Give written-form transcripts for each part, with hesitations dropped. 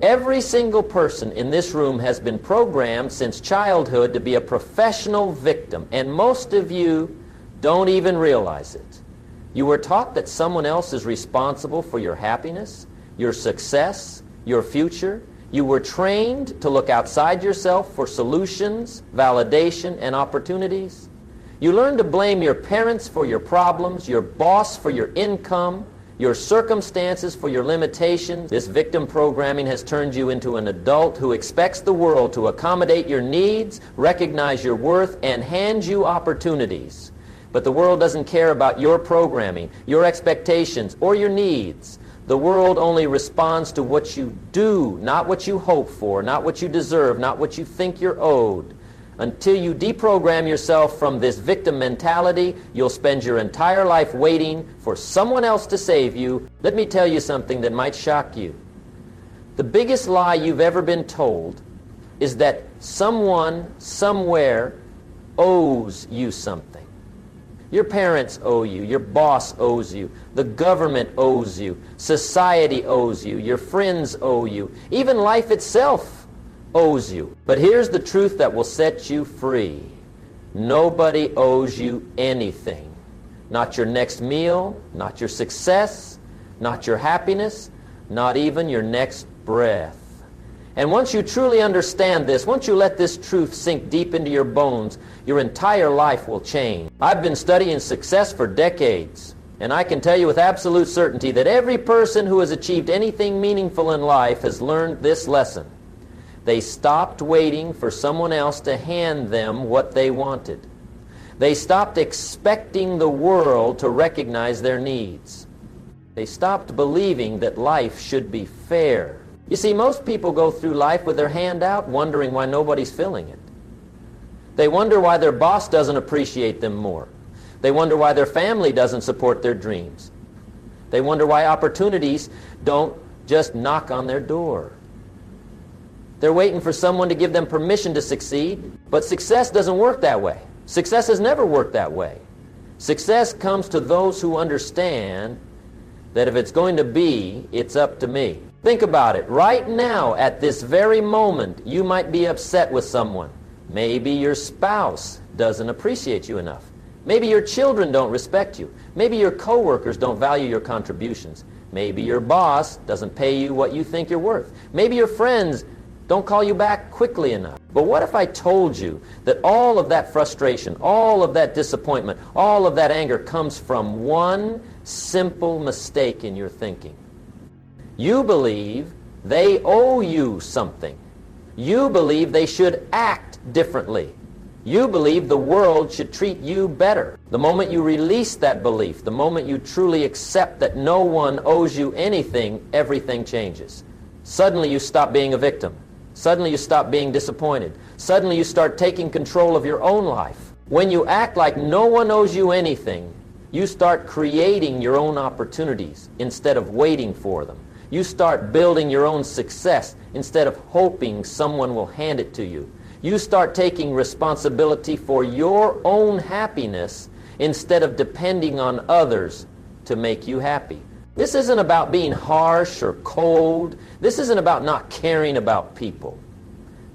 Every single person in this room has been programmed since childhood to be a professional victim, and most of you don't even realize it. You were taught that someone else is responsible for your happiness, your success, your future. You were trained to look outside yourself for solutions, validation, and opportunities. You learned to blame your parents for your problems, your boss for your income, your circumstances for your limitations. This victim programming has turned you into an adult who expects the world to accommodate your needs, recognize your worth, and hand you opportunities. But the world doesn't care about your programming, your expectations, or your needs. The world only responds to what you do, not what you hope for, not what you deserve, not what you think you're owed. Until you deprogram yourself from this victim mentality, you'll spend your entire life waiting for someone else to save you. Let me tell you something that might shock you. The biggest lie you've ever been told is that someone, somewhere, owes you something. Your parents owe you, your boss owes you, the government owes you, society owes you, your friends owe you, even life itself owes you. But here's the truth that will set you free. Nobody owes you anything. Not your next meal, not your success, not your happiness, not even your next breath. And once you truly understand this, once you let this truth sink deep into your bones, your entire life will change. I've been studying success for decades, and I can tell you with absolute certainty that every person who has achieved anything meaningful in life has learned this lesson. They stopped waiting for someone else to hand them what they wanted. They stopped expecting the world to recognize their needs. They stopped believing that life should be fair. You see, most people go through life with their hand out, wondering why nobody's filling it. They wonder why their boss doesn't appreciate them more. They wonder why their family doesn't support their dreams. They wonder why opportunities don't just knock on their door. They're waiting for someone to give them permission to succeed, but success doesn't work that way. Success has never worked that way. Success comes to those who understand that if it's going to be, it's up to me. Think about it. Right now, at this very moment, you might be upset with someone. Maybe your spouse doesn't appreciate you enough. Maybe your children don't respect you. Maybe your coworkers don't value your contributions. Maybe your boss doesn't pay you what you think you're worth. Maybe your friends don't call you back quickly enough. But what if I told you that all of that frustration, all of that disappointment, all of that anger comes from one simple mistake in your thinking? You believe they owe you something. You believe they should act differently. You believe the world should treat you better. The moment you release that belief, the moment you truly accept that no one owes you anything, everything changes. Suddenly you stop being a victim. Suddenly you stop being disappointed. Suddenly you start taking control of your own life. When you act like no one owes you anything, you start creating your own opportunities instead of waiting for them. You start building your own success instead of hoping someone will hand it to you. You start taking responsibility for your own happiness instead of depending on others to make you happy. This isn't about being harsh or cold. This isn't about not caring about people.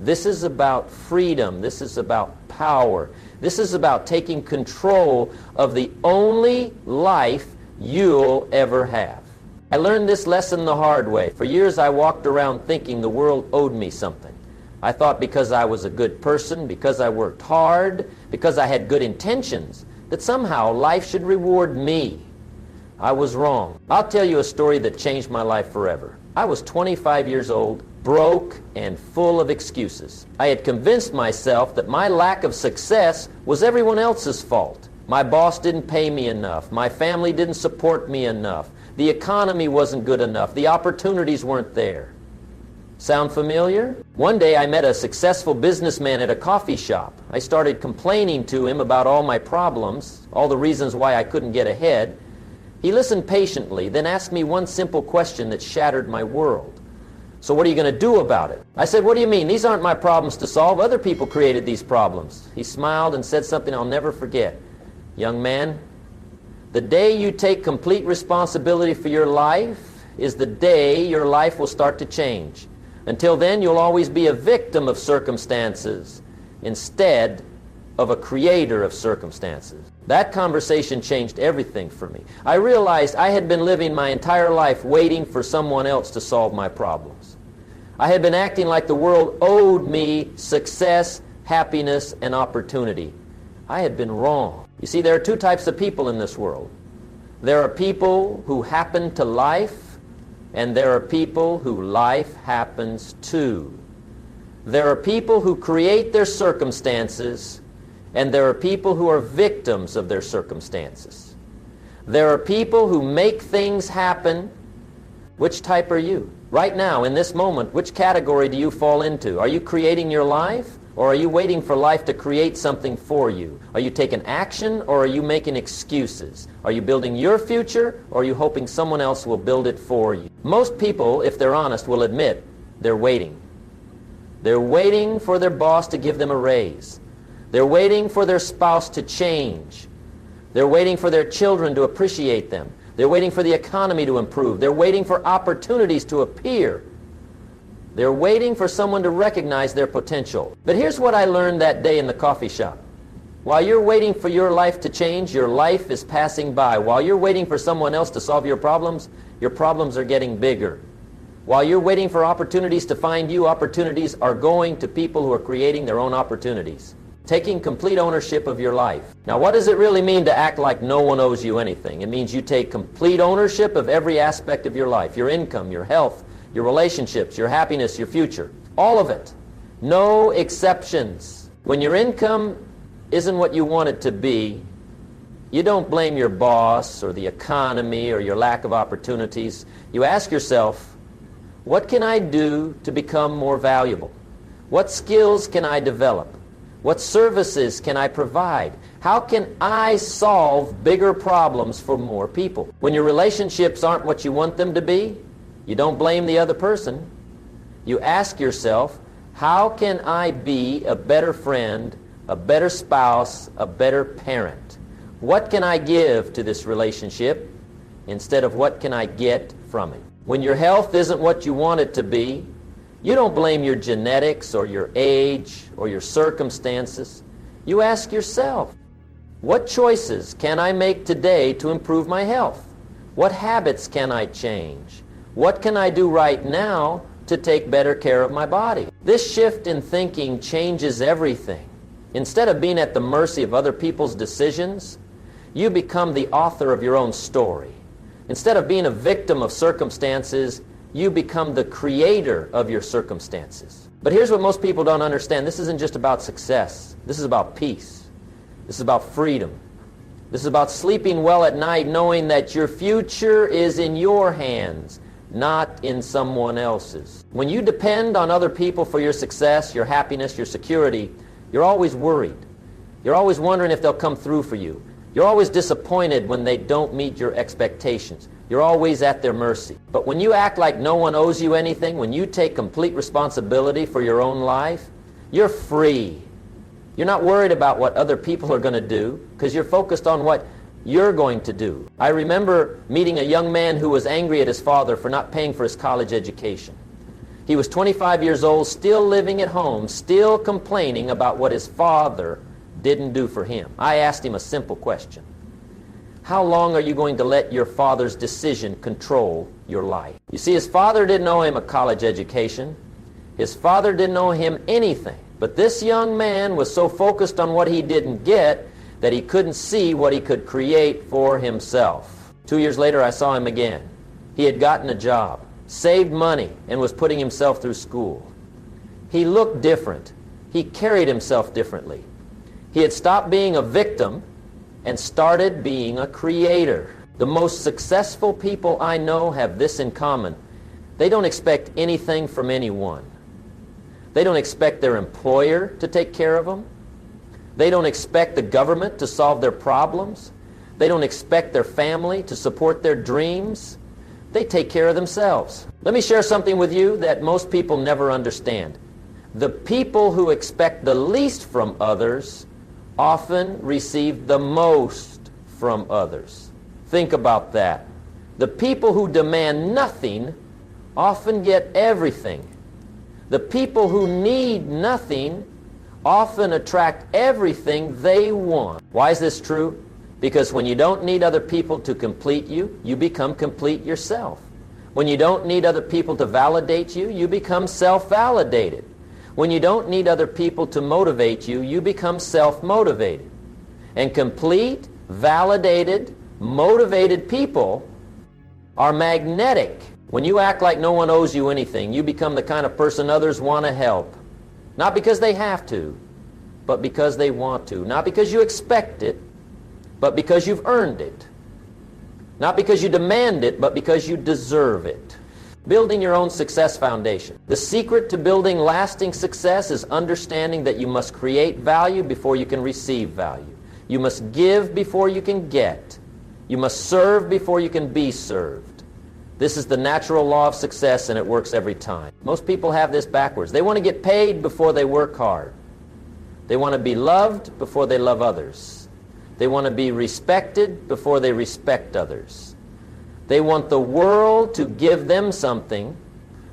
This is about freedom. This is about power. This is about taking control of the only life you'll ever have. I learned this lesson the hard way. For years I walked around thinking the world owed me something. I thought because I was a good person, because I worked hard, because I had good intentions, that somehow life should reward me. I was wrong. I'll tell you a story that changed my life forever. I was 25 years old, broke and full of excuses. I had convinced myself that my lack of success was everyone else's fault. My boss didn't pay me enough. My family didn't support me enough. The economy wasn't good enough. The opportunities weren't there. Sound familiar? One day I met a successful businessman at a coffee shop. I started complaining to him about all my problems, all the reasons why I couldn't get ahead. He listened patiently, then asked me one simple question that shattered my world. So what are you going to do about it? I said, what do you mean? These aren't my problems to solve. Other people created these problems. He smiled and said something I'll never forget. Young man, the day you take complete responsibility for your life is the day your life will start to change. Until then, you'll always be a victim of circumstances instead of a creator of circumstances. That conversation changed everything for me. I realized I had been living my entire life waiting for someone else to solve my problems. I had been acting like the world owed me success, happiness, and opportunity. I had been wrong. You see, there are two types of people in this world. There are people who happen to life, and there are people who life happens to. There are people who create their circumstances, and there are people who are victims of their circumstances. There are people who make things happen. Which type are you? Right now, in this moment, which category do you fall into? Are you creating your life, or are you waiting for life to create something for you? Are you taking action, or are you making excuses? Are you building your future, or are you hoping someone else will build it for you? Most people, if they're honest, will admit they're waiting. They're waiting for their boss to give them a raise. They're waiting for their spouse to change. They're waiting for their children to appreciate them. They're waiting for the economy to improve. They're waiting for opportunities to appear. They're waiting for someone to recognize their potential. But here's what I learned that day in the coffee shop. While you're waiting for your life to change, your life is passing by. While you're waiting for someone else to solve your problems are getting bigger. While you're waiting for opportunities to find you, opportunities are going to people who are creating their own opportunities. Taking complete ownership of your life. Now, what does it really mean to act like no one owes you anything? It means you take complete ownership of every aspect of your life, your income, your health, your relationships, your happiness, your future. All of it. No exceptions. When your income isn't what you want it to be, you don't blame your boss or the economy or your lack of opportunities. You ask yourself, what can I do to become more valuable? What skills can I develop? What services can I provide? How can I solve bigger problems for more people? When your relationships aren't what you want them to be, you don't blame the other person. You ask yourself, how can I be a better friend, a better spouse, a better parent? What can I give to this relationship instead of what can I get from it? When your health isn't what you want it to be, you don't blame your genetics or your age or your circumstances. You ask yourself, what choices can I make today to improve my health? What habits can I change? What can I do right now to take better care of my body? This shift in thinking changes everything. Instead of being at the mercy of other people's decisions, you become the author of your own story. Instead of being a victim of circumstances, you become the creator of your circumstances. But here's what most people don't understand. This isn't just about success. This is about peace. This is about freedom. This is about sleeping well at night knowing that your future is in your hands, not in someone else's. When you depend on other people for your success, your happiness, your security, you're always worried. You're always wondering if they'll come through for you. You're always disappointed when they don't meet your expectations. You're always at their mercy. But when you act like no one owes you anything, when you take complete responsibility for your own life, you're free. You're not worried about what other people are going to do because you're focused on what you're going to do. I remember meeting a young man who was angry at his father for not paying for his college education. He was 25 years old, still living at home, still complaining about what his father didn't do for him. I asked him a simple question. How long are you going to let your father's decision control your life? You see, his father didn't owe him a college education. His father didn't owe him anything. But this young man was so focused on what he didn't get that he couldn't see what he could create for himself. 2 years later, I saw him again. He had gotten a job, saved money, and was putting himself through school. He looked different. He carried himself differently. He had stopped being a victim and started being a creator. The most successful people I know have this in common. They don't expect anything from anyone. They don't expect their employer to take care of them. They don't expect the government to solve their problems. They don't expect their family to support their dreams. They take care of themselves. Let me share something with you that most people never understand. The people who expect the least from others often receive the most from others. Think about that. The people who demand nothing often get everything. The people who need nothing often attract everything they want. Why is this true? Because when you don't need other people to complete you, you become complete yourself. When you don't need other people to validate you, you become self-validated. When you don't need other people to motivate you, you become self-motivated. And complete, validated, motivated people are magnetic. When you act like no one owes you anything, you become the kind of person others want to help. Not because they have to, but because they want to. Not because you expect it, but because you've earned it. Not because you demand it, but because you deserve it. Building your own success foundation. The secret to building lasting success is understanding that you must create value before you can receive value. You must give before you can get. You must serve before you can be served. This is the natural law of success, and it works every time. Most people have this backwards. They want to get paid before they work hard. They want to be loved before they love others. They want to be respected before they respect others. They want the world to give them something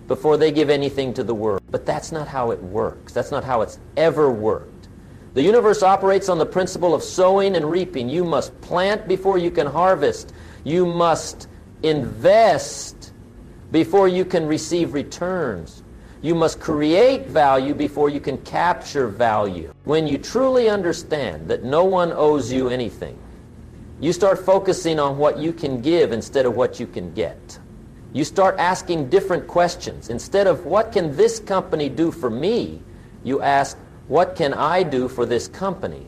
before they give anything to the world. But that's not how it works. That's not how it's ever worked. The universe operates on the principle of sowing and reaping. You must plant before you can harvest. You must invest before you can receive returns. You must create value before you can capture value. When you truly understand that no one owes you anything, you start focusing on what you can give instead of what you can get. You start asking different questions. Instead of what can this company do for me, you ask, what can I do for this company?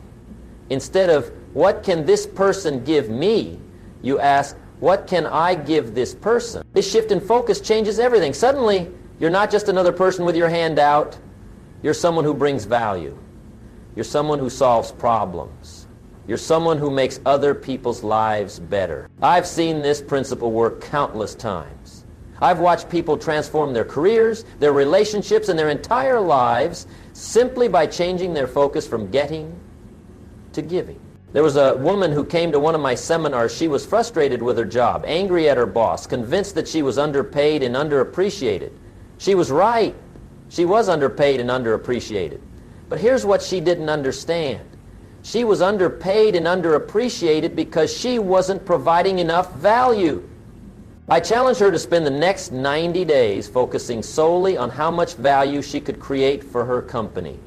Instead of what can this person give me, you ask, what can I give this person? This shift in focus changes everything. Suddenly, you're not just another person with your hand out. You're someone who brings value. You're someone who solves problems. You're someone who makes other people's lives better. I've seen this principle work countless times. I've watched people transform their careers, their relationships, and their entire lives simply by changing their focus from getting to giving. There was a woman who came to one of my seminars. She was frustrated with her job, angry at her boss, convinced that she was underpaid and underappreciated. She was right. She was underpaid and underappreciated. But here's what she didn't understand. She was underpaid and underappreciated because she wasn't providing enough value. I challenged her to spend the next 90 days focusing solely on how much value she could create for her company.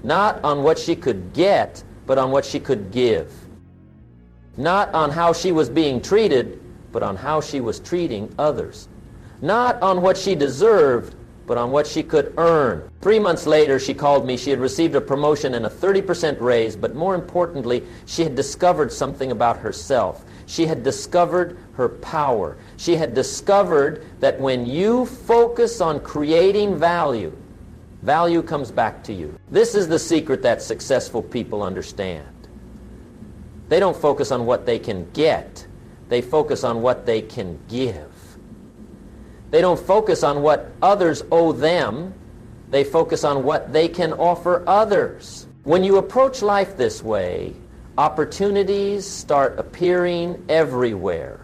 Not on what she could get, but on what she could give. Not on how she was being treated, but on how she was treating others. Not on what she deserved, but on what she could earn. 3 months later, she called me. She had received a promotion and a 30% raise, but more importantly, she had discovered something about herself. She had discovered her power. She had discovered that when you focus on creating value, value comes back to you. This is the secret that successful people understand. They don't focus on what they can get. They focus on what they can give. They don't focus on what others owe them. They focus on what they can offer others. When you approach life this way, opportunities start appearing everywhere.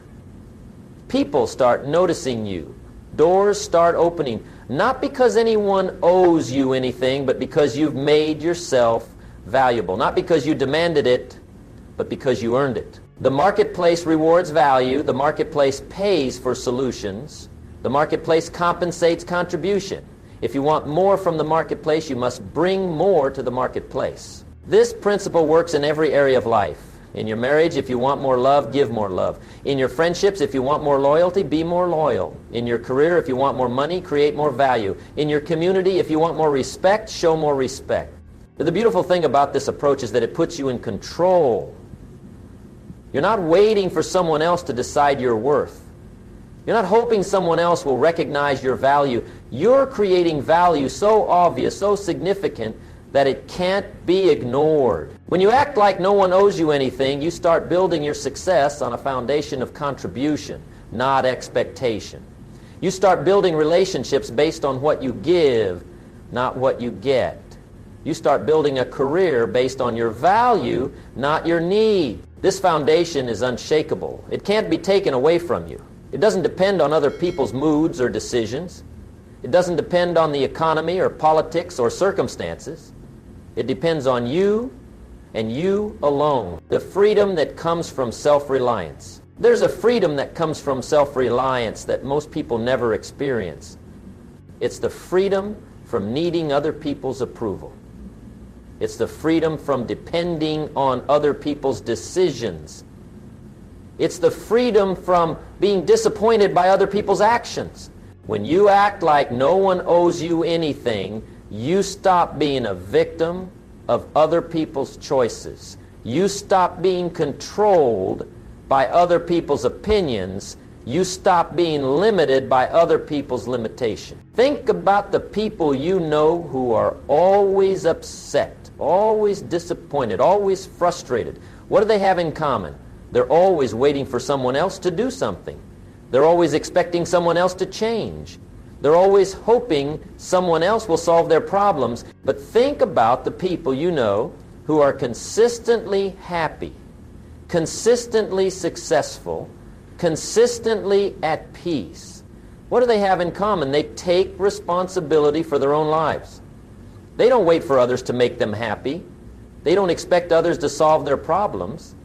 People start noticing you. Doors start opening. Not because anyone owes you anything, but because you've made yourself valuable. Not because you demanded it, but because you earned it. The marketplace rewards value. The marketplace pays for solutions. The marketplace compensates contribution. If you want more from the marketplace, you must bring more to the marketplace. This principle works in every area of life. In your marriage, if you want more love, give more love. In your friendships, if you want more loyalty, be more loyal. In your career, if you want more money, create more value. In your community, if you want more respect, show more respect. But the beautiful thing about this approach is that it puts you in control. You're not waiting for someone else to decide your worth. You're not hoping someone else will recognize your value. You're creating value so obvious, so significant, that it can't be ignored. When you act like no one owes you anything, you start building your success on a foundation of contribution, not expectation. You start building relationships based on what you give, not what you get. You start building a career based on your value, not your need. This foundation is unshakable. It can't be taken away from you. It doesn't depend on other people's moods or decisions. It doesn't depend on the economy or politics or circumstances. It depends on you and you alone. The freedom that comes from self-reliance. There's a freedom that comes from self-reliance that most people never experience. It's the freedom from needing other people's approval. It's the freedom from depending on other people's decisions. It's the freedom from being disappointed by other people's actions. When you act like no one owes you anything, you stop being a victim of other people's choices. You stop being controlled by other people's opinions. You stop being limited by other people's limitations. Think about the people you know who are always upset, always disappointed, always frustrated. What do they have in common? They're always waiting for someone else to do something. They're always expecting someone else to change. They're always hoping someone else will solve their problems. But think about the people you know who are consistently happy, consistently successful, consistently at peace. What do they have in common? They take responsibility for their own lives. They don't wait for others to make them happy. They don't expect others to solve their problems.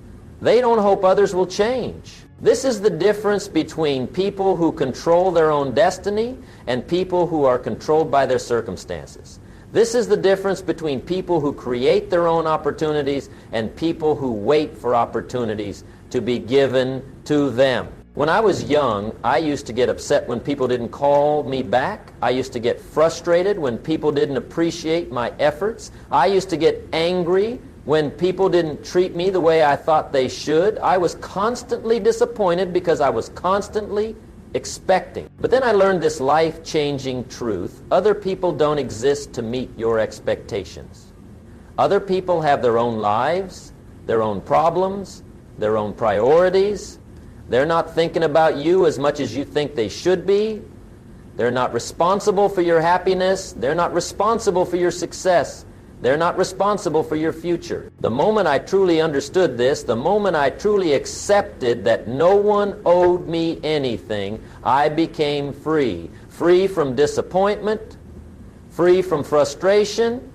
They don't hope others will change. This is the difference between people who control their own destiny and people who are controlled by their circumstances. This is the difference between people who create their own opportunities and people who wait for opportunities to be given to them. When I was young, I used to get upset when people didn't call me back. I used to get frustrated when people didn't appreciate my efforts. I used to get angry when people didn't treat me the way I thought they should. I was constantly disappointed because I was constantly expecting. But then I learned this life-changing truth. Other people don't exist to meet your expectations. Other people have their own lives, their own problems, their own priorities. They're not thinking about you as much as you think they should be. They're not responsible for your happiness. They're not responsible for your success. They're not responsible for your future. The moment I truly understood this, the moment I truly accepted that no one owed me anything, I became free. Free from disappointment, free from frustration,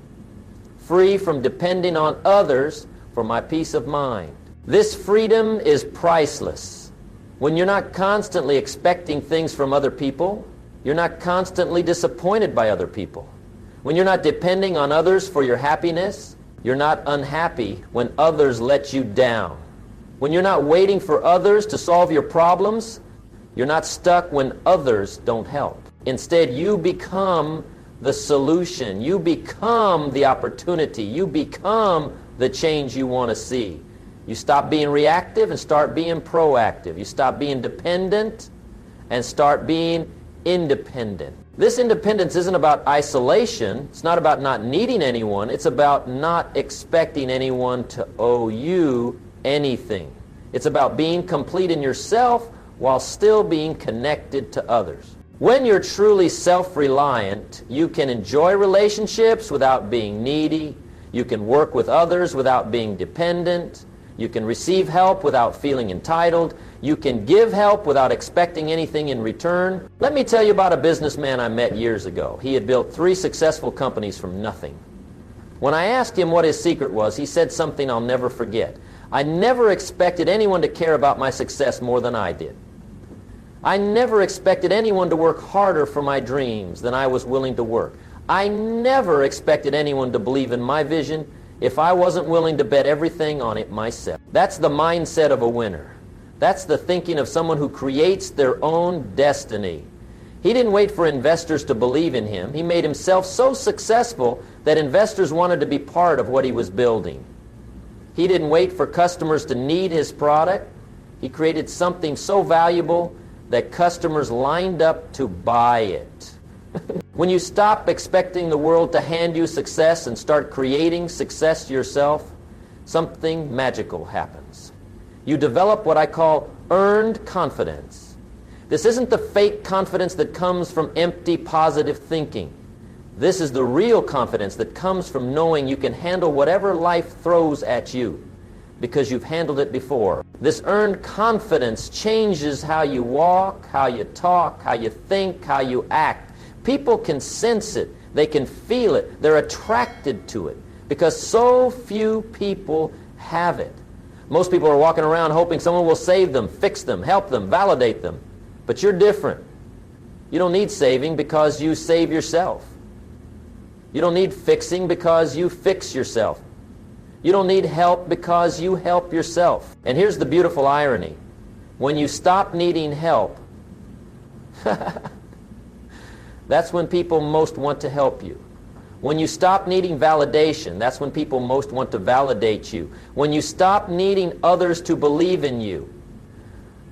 free from depending on others for my peace of mind. This freedom is priceless. When you're not constantly expecting things from other people, you're not constantly disappointed by other people. When you're not depending on others for your happiness, you're not unhappy when others let you down. When you're not waiting for others to solve your problems, you're not stuck when others don't help. Instead, you become the solution. You become the opportunity. You become the change you want to see. You stop being reactive and start being proactive. You stop being dependent and start being independent. This independence isn't about isolation. It's not about not needing anyone. It's about not expecting anyone to owe you anything. It's about being complete in yourself while still being connected to others. When you're truly self-reliant, you can enjoy relationships without being needy. You can work with others without being dependent. You can receive help without feeling entitled. You can give help without expecting anything in return. Let me tell you about a businessman I met years ago. He had built 3 successful companies from nothing. When I asked him what his secret was, he said something I'll never forget. I never expected anyone to care about my success more than I did. I never expected anyone to work harder for my dreams than I was willing to work. I never expected anyone to believe in my vision if I wasn't willing to bet everything on it myself. That's the mindset of a winner. That's the thinking of someone who creates their own destiny. He didn't wait for investors to believe in him. He made himself so successful that investors wanted to be part of what he was building. He didn't wait for customers to need his product. He created something so valuable that customers lined up to buy it. When you stop expecting the world to hand you success and start creating success yourself, something magical happens. You develop what I call earned confidence. This isn't the fake confidence that comes from empty positive thinking. This is the real confidence that comes from knowing you can handle whatever life throws at you because you've handled it before. This earned confidence changes how you walk, how you talk, how you think, how you act. People can sense it. They can feel it. They're attracted to it because so few people have it. Most people are walking around hoping someone will save them, fix them, help them, validate them. But you're different. You don't need saving because you save yourself. You don't need fixing because you fix yourself. You don't need help because you help yourself. And here's the beautiful irony. When you stop needing help, that's when people most want to help you. When you stop needing validation, that's when people most want to validate you. When you stop needing others to believe in you,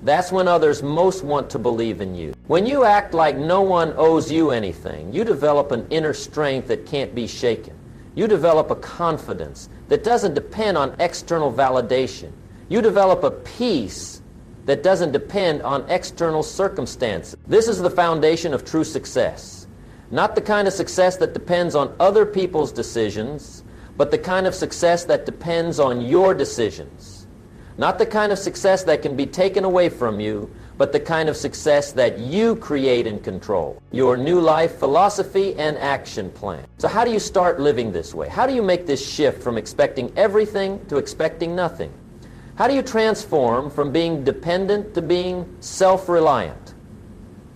that's when others most want to believe in you. When you act like no one owes you anything, you develop an inner strength that can't be shaken. You develop a confidence that doesn't depend on external validation. You develop a peace that doesn't depend on external circumstances. This is the foundation of true success. Not the kind of success that depends on other people's decisions, but the kind of success that depends on your decisions. Not the kind of success that can be taken away from you, but the kind of success that you create and control. Your new life philosophy and action plan. So how do you start living this way? How do you make this shift from expecting everything to expecting nothing? How do you transform from being dependent to being self-reliant?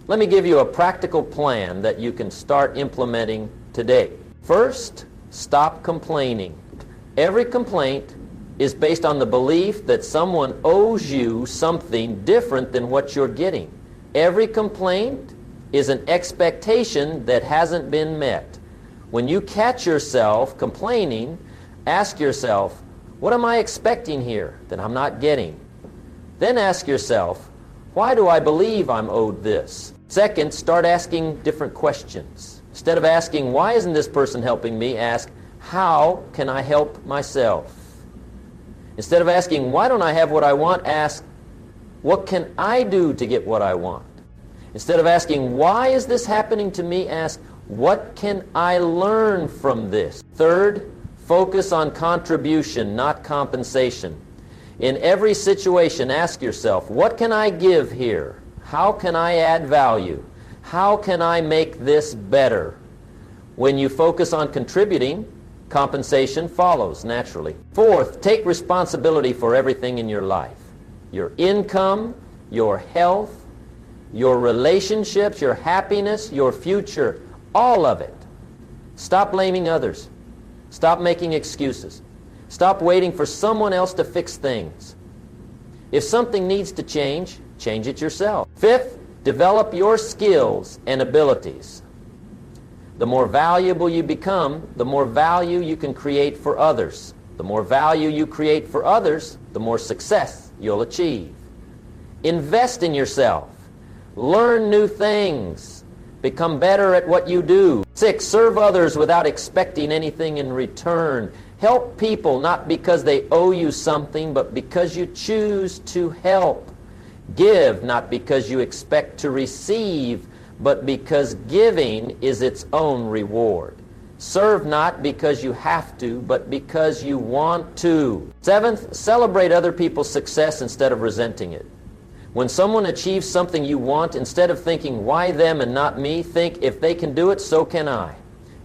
Let me give you a practical plan that you can start implementing today. First, stop complaining. Every complaint is based on the belief that someone owes you something different than what you're getting. Every complaint is an expectation that hasn't been met. When you catch yourself complaining, ask yourself, what am I expecting here that I'm not getting? Then ask yourself, why do I believe I'm owed this? Second, start asking different questions. Instead of asking, why isn't this person helping me, ask, how can I help myself? Instead of asking, why don't I have what I want, ask, what can I do to get what I want? Instead of asking, why is this happening to me, ask, what can I learn from this? Third, focus on contribution, not compensation. In every situation, ask yourself, what can I give here? How can I add value? How can I make this better? When you focus on contributing, compensation follows naturally. Fourth, take responsibility for everything in your life. Your income, your health, your relationships, your happiness, your future, all of it. Stop blaming others. Stop making excuses. Stop waiting for someone else to fix things. If something needs to change, change it yourself. Fifth, develop your skills and abilities. The more valuable you become, the more value you can create for others. The more value you create for others, the more success you'll achieve. Invest in yourself. Learn new things. Become better at what you do. 6, serve others without expecting anything in return. Help people not because they owe you something, but because you choose to help. Give not because you expect to receive, but because giving is its own reward. Serve not because you have to, but because you want to. 7th, celebrate other people's success instead of resenting it. When someone achieves something you want, instead of thinking, why them and not me, think, if they can do it, so can I.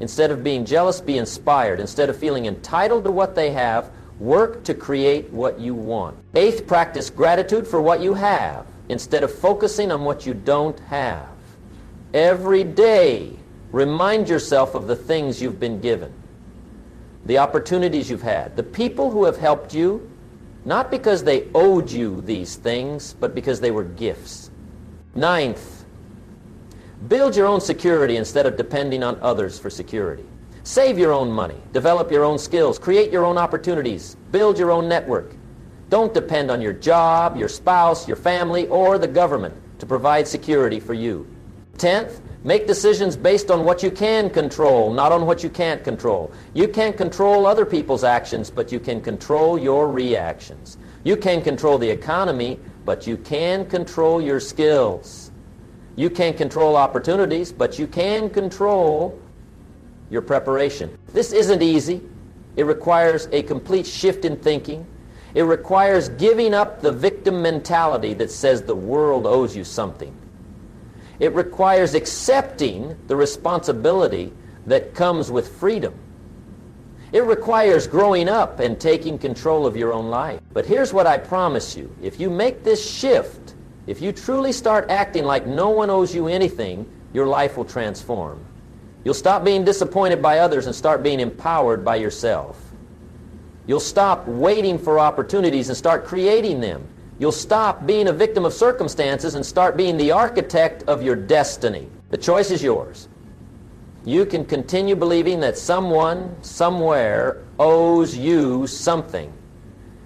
Instead of being jealous, be inspired. Instead of feeling entitled to what they have, work to create what you want. 8th, practice gratitude for what you have, instead of focusing on what you don't have. Every day, remind yourself of the things you've been given, the opportunities you've had, the people who have helped you, not because they owed you these things, but because they were gifts. 9th, build your own security instead of depending on others for security. Save your own money, develop your own skills, create your own opportunities, build your own network. Don't depend on your job, your spouse, your family, or the government to provide security for you. 10th, make decisions based on what you can control, not on what you can't control. You can't control other people's actions, but you can control your reactions. You can't control the economy, but you can control your skills. You can't control opportunities, but you can control your preparation. This isn't easy. It requires a complete shift in thinking. It requires giving up the victim mentality that says the world owes you something. It requires accepting the responsibility that comes with freedom. It requires growing up and taking control of your own life. But here's what I promise you. If you make this shift, if you truly start acting like no one owes you anything, your life will transform. You'll stop being disappointed by others and start being empowered by yourself. You'll stop waiting for opportunities and start creating them. You'll stop being a victim of circumstances and start being the architect of your destiny. The choice is yours. You can continue believing that someone, somewhere, owes you something.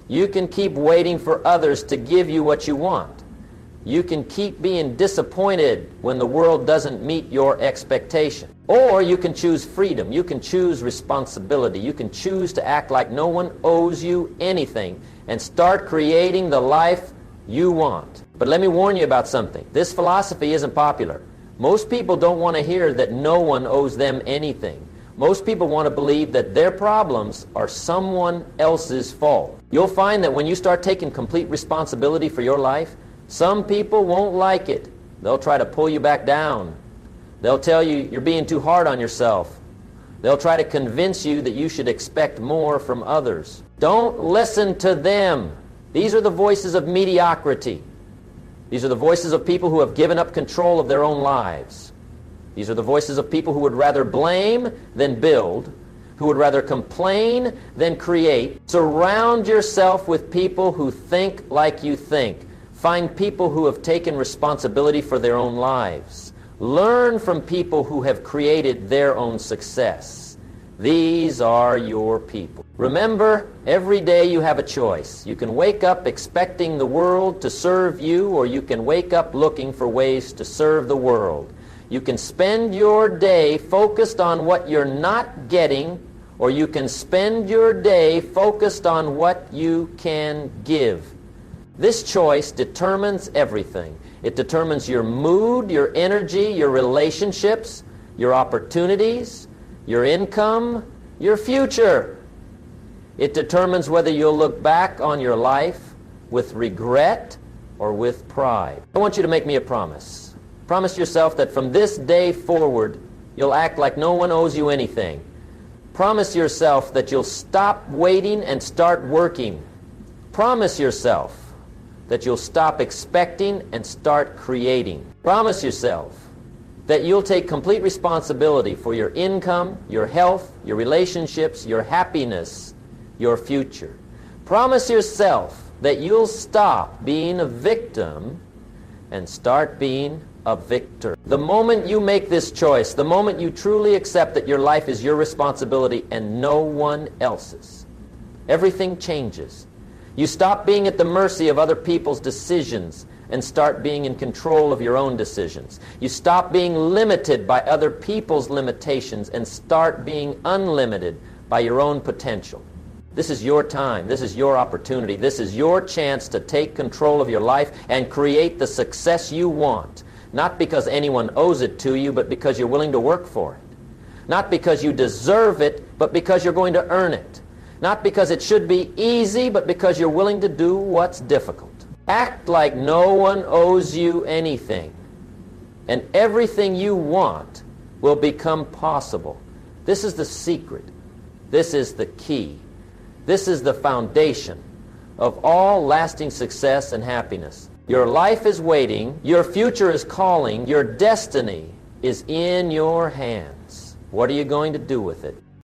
You can keep waiting for others to give you what you want. You can keep being disappointed when the world doesn't meet your expectation. Or you can choose freedom. You can choose responsibility. You can choose to act like no one owes you anything and start creating the life you want. But let me warn you about something. This philosophy isn't popular. Most people don't want to hear that no one owes them anything. Most people want to believe that their problems are someone else's fault. You'll find that when you start taking complete responsibility for your life, some people won't like it. They'll try to pull you back down. They'll tell you you're being too hard on yourself. They'll try to convince you that you should expect more from others. Don't listen to them. These are the voices of mediocrity. These are the voices of people who have given up control of their own lives. These are the voices of people who would rather blame than build, who would rather complain than create. Surround yourself with people who think like you think. Find people who have taken responsibility for their own lives. Learn from people who have created their own success. These are your people. Remember, every day you have a choice. You can wake up expecting the world to serve you, or you can wake up looking for ways to serve the world. You can spend your day focused on what you're not getting, or you can spend your day focused on what you can give. This choice determines everything. It determines your mood, your energy, your relationships, your opportunities, your income, your future. It determines whether you'll look back on your life with regret or with pride. I want you to make me a promise. Promise yourself that from this day forward, you'll act like no one owes you anything. Promise yourself that you'll stop waiting and start working. Promise yourself that you'll stop expecting and start creating. Promise yourself that you'll take complete responsibility for your income, your health, your relationships, your happiness, your future. Promise yourself that you'll stop being a victim and start being a victor. The moment you make this choice, the moment you truly accept that your life is your responsibility and no one else's, everything changes. You stop being at the mercy of other people's decisions and start being in control of your own decisions. You stop being limited by other people's limitations and start being unlimited by your own potential. This is your time. This is your opportunity. This is your chance to take control of your life and create the success you want. Not because anyone owes it to you, but because you're willing to work for it. Not because you deserve it, but because you're going to earn it. Not because it should be easy, but because you're willing to do what's difficult. Act like no one owes you anything, and everything you want will become possible. This is the secret. This is the key. This is the foundation of all lasting success and happiness. Your life is waiting. Your future is calling. Your destiny is in your hands. What are you going to do with it?